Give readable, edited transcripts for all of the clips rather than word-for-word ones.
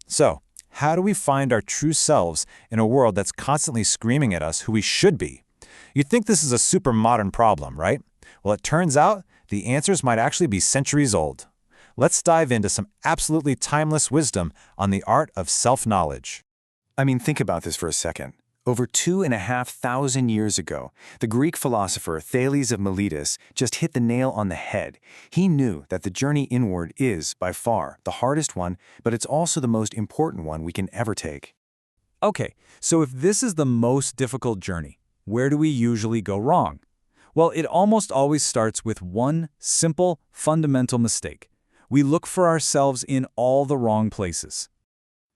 So, how do we find our true selves in a world that's constantly screaming at us who we should be? You'd think this is a super modern problem, right? Well, it turns out the answers might actually be centuries old. Let's dive into some absolutely timeless wisdom on the art of self-knowledge. I mean, think about this for a second. Over 2,500 years ago, the Greek philosopher Thales of Miletus just hit the nail on the head. He knew that the journey inward is, by far, the hardest one, but it's also the most important one we can ever take. Okay, so if this is the most difficult journey, where do we usually go wrong? Well, it almost always starts with one simple, fundamental mistake. We look for ourselves in all the wrong places.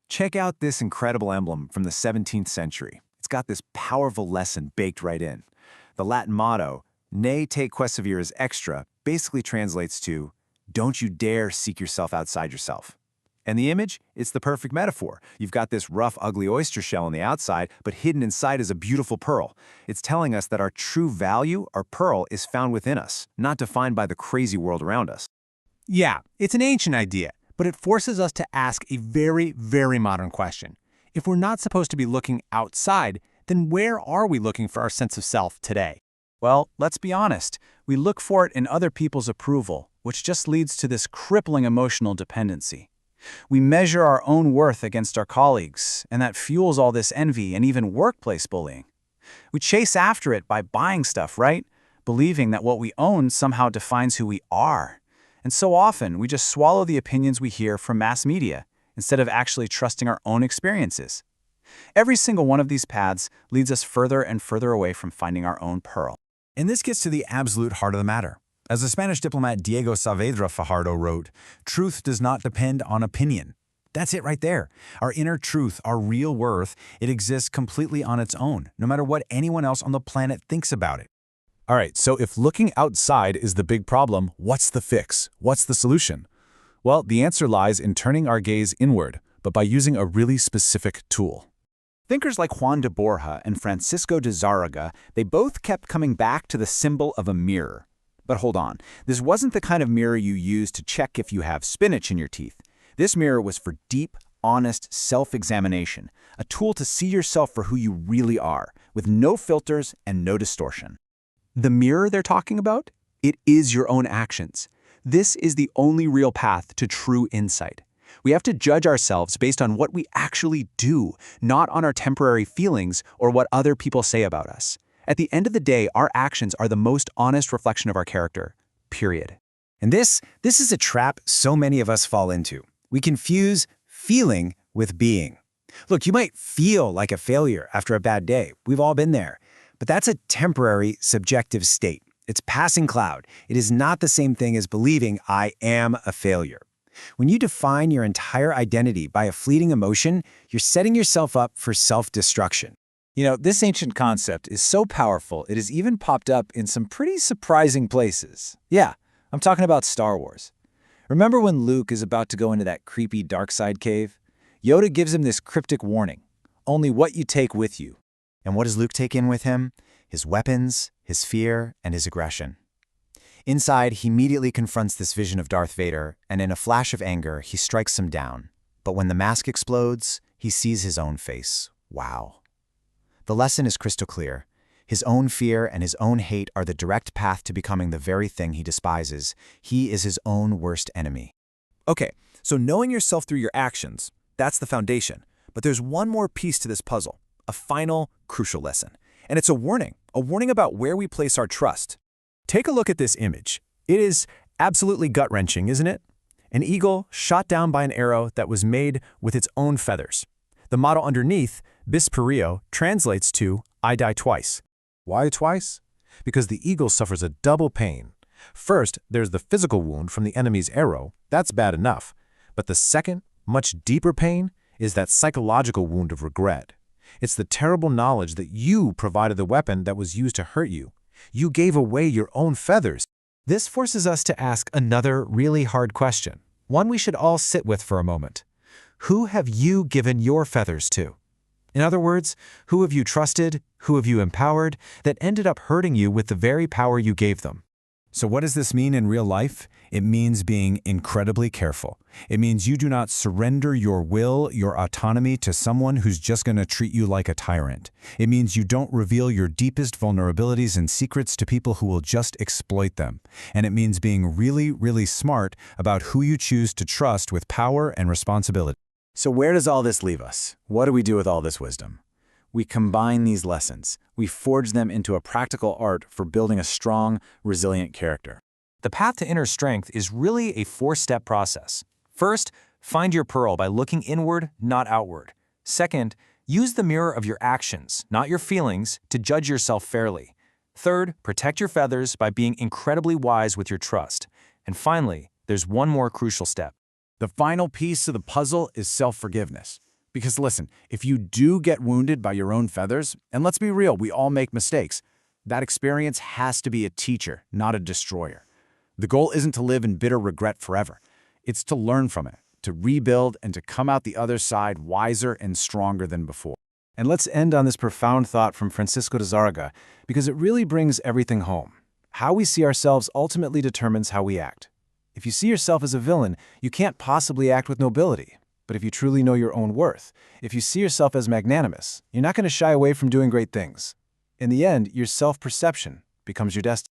Check out this incredible emblem from the 17th century. It's got this powerful lesson baked right in. The Latin motto, Ne te quesaveris extra, basically translates to, don't you dare seek yourself outside yourself. And the image? It's the perfect metaphor. You've got this rough, ugly oyster shell on the outside, but hidden inside is a beautiful pearl. It's telling us that our true value, our pearl, is found within us, not defined by the crazy world around us. Yeah, it's an ancient idea, but it forces us to ask a very, very modern question. If we're not supposed to be looking outside, then where are we looking for our sense of self today? Well, let's be honest. We look for it in other people's approval, which just leads to this crippling emotional dependency. We measure our own worth against our colleagues, and that fuels all this envy and even workplace bullying. We chase after it by buying stuff, right? Believing that what we own somehow defines who we are. And so often, we just swallow the opinions we hear from mass media instead of actually trusting our own experiences. Every single one of these paths leads us further and further away from finding our own pearl. And this gets to the absolute heart of the matter. As the Spanish diplomat Diego Saavedra Fajardo wrote, truth does not depend on opinion. That's it right there. Our inner truth, our real worth, it exists completely on its own, no matter what anyone else on the planet thinks about it. All right, so if looking outside is the big problem, what's the fix? What's the solution? Well, the answer lies in turning our gaze inward, but by using a really specific tool. Thinkers like Juan de Borja and Francisco de Zárraga, they both kept coming back to the symbol of a mirror. But hold on, this wasn't the kind of mirror you use to check if you have spinach in your teeth. This mirror was for deep, honest self-examination, a tool to see yourself for who you really are, with no filters and no distortion. The mirror they're talking about? It is your own actions. This is the only real path to true insight. We have to judge ourselves based on what we actually do, not on our temporary feelings or what other people say about us. At the end of the day, our actions are the most honest reflection of our character, period. And this is a trap so many of us fall into. We confuse feeling with being. Look, you might feel like a failure after a bad day. We've all been there. But that's a temporary, subjective state. It's passing cloud. It is not the same thing as believing I am a failure. When you define your entire identity by a fleeting emotion, you're setting yourself up for self-destruction. You know, this ancient concept is so powerful, it has even popped up in some pretty surprising places. Yeah, I'm talking about Star Wars. Remember when Luke is about to go into that creepy dark side cave? Yoda gives him this cryptic warning, only what you take with you. And what does Luke take in with him? His weapons, his fear, and his aggression. Inside, he immediately confronts this vision of Darth Vader, and in a flash of anger, he strikes him down. But when the mask explodes, he sees his own face. Wow. The lesson is crystal clear. His own fear and his own hate are the direct path to becoming the very thing he despises. He is his own worst enemy. Okay, so knowing yourself through your actions, that's the foundation. But there's one more piece to this puzzle, a final, crucial lesson. And it's a warning about where we place our trust. Take a look at this image. It is absolutely gut-wrenching, isn't it? An eagle shot down by an arrow that was made with its own feathers. The motto underneath, Bis Perio, translates to, I die twice. Why twice? Because the eagle suffers a double pain. First, there's the physical wound from the enemy's arrow. That's bad enough. But the second, much deeper pain is that psychological wound of regret. It's the terrible knowledge that you provided the weapon that was used to hurt you. You gave away your own feathers. This forces us to ask another really hard question, one we should all sit with for a moment. Who have you given your feathers to? In other words, who have you trusted, who have you empowered, that ended up hurting you with the very power you gave them? So what does this mean in real life? It means being incredibly careful. It means you do not surrender your will, your autonomy to someone who's just going to treat you like a tyrant. It means you don't reveal your deepest vulnerabilities and secrets to people who will just exploit them. And it means being really, really smart about who you choose to trust with power and responsibility. So where does all this leave us? What do we do with all this wisdom? We combine these lessons. We forge them into a practical art for building a strong, resilient character. The path to inner strength is really a four-step process. First, find your pearl by looking inward, not outward. Second, use the mirror of your actions, not your feelings, to judge yourself fairly. Third, protect your feathers by being incredibly wise with your trust. And finally, there's one more crucial step. The final piece of the puzzle is self-forgiveness. Because listen, if you do get wounded by your own feathers, and let's be real, we all make mistakes, that experience has to be a teacher, not a destroyer. The goal isn't to live in bitter regret forever. It's to learn from it, to rebuild, and to come out the other side wiser and stronger than before. And let's end on this profound thought from Francisco de Zárraga, because it really brings everything home. How we see ourselves ultimately determines how we act. If you see yourself as a villain, you can't possibly act with nobility. But if you truly know your own worth, if you see yourself as magnanimous, you're not going to shy away from doing great things. In the end, your self-perception becomes your destiny.